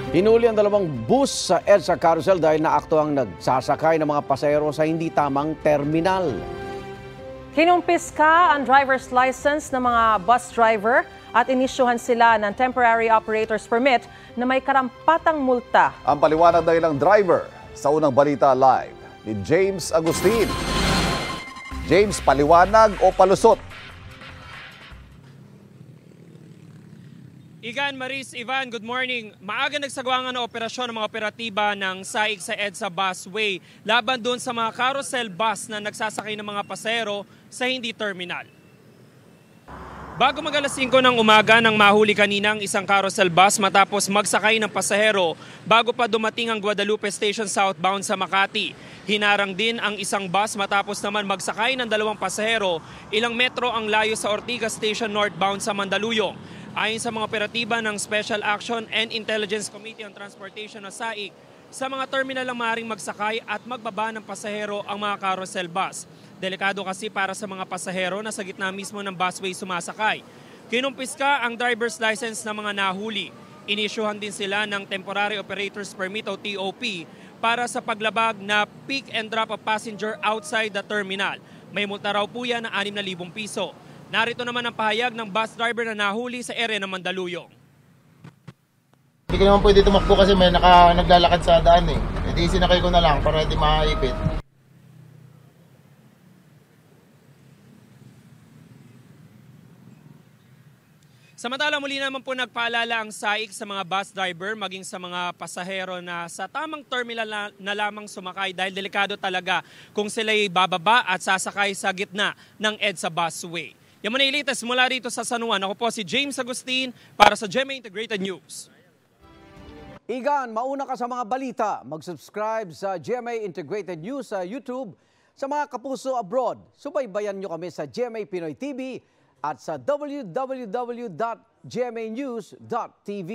Hinuli ang dalawang bus sa EDSA Carousel dahil naakto ang nagsasakay ng mga pasahero sa hindi tamang terminal. Kinumpiska ang driver's license ng mga bus driver at inisyuhan sila ng temporary operator's permit na may karampatang multa. Ang paliwanag ng ilang driver sa unang balita live ni James Agustin. James, paliwanag o palusot? Igan, Maris, Ivan, good morning. Maaga nagsagawa ng operasyon ng mga operatiba ng SAIC sa EDSA Busway laban doon sa mga carousel bus na nagsasakay ng mga pasahero sa hindi terminal. Bago mag alas 5 ng umaga nang mahuli kanina ang isang carousel bus matapos magsakay ng pasahero bago pa dumating ang Guadalupe Station southbound sa Makati. Hinarang din ang isang bus matapos naman magsakay ng dalawang pasahero ilang metro ang layo sa Ortigas Station northbound sa Mandaluyong. Ayon sa mga operatiba ng Special Action and Intelligence Committee on Transportation o SAIC, sa mga terminal lang maaaring magsakay at magbaba ng pasahero ang mga carousel bus. Delikado kasi para sa mga pasahero na sa gitna mismo ng busway sumasakay. Kinumpiska ang driver's license ng mga nahuli. Inisyuhan din sila ng Temporary Operator's Permit o TOP para sa paglabag na pick and drop of passenger outside the terminal. May multa raw po yan na 6,000 piso. Narito naman ang pahayag ng bus driver na nahuli sa area ng Mandaluyong. Hindi ko naman pwede tumakbo kasi may naglalakad sa daan eh. Hindi sinakay ko na lang para hindi makaipit. Samantala muli naman po nagpaalala ang SAIC sa mga bus driver maging sa mga pasahero na sa tamang terminal na lamang sumakay dahil delikado talaga kung sila'y bababa at sasakay sa gitna ng EDSA Busway. Yan muna yung latest mula rito sa San Juan. Ako po si James Agustin para sa GMA Integrated News. Igan, mauna ka sa mga balita. Mag-subscribe sa GMA Integrated News sa YouTube. Sa mga kapuso abroad, subaybayan nyo kami sa GMA Pinoy TV at sa www.gmanews.tv.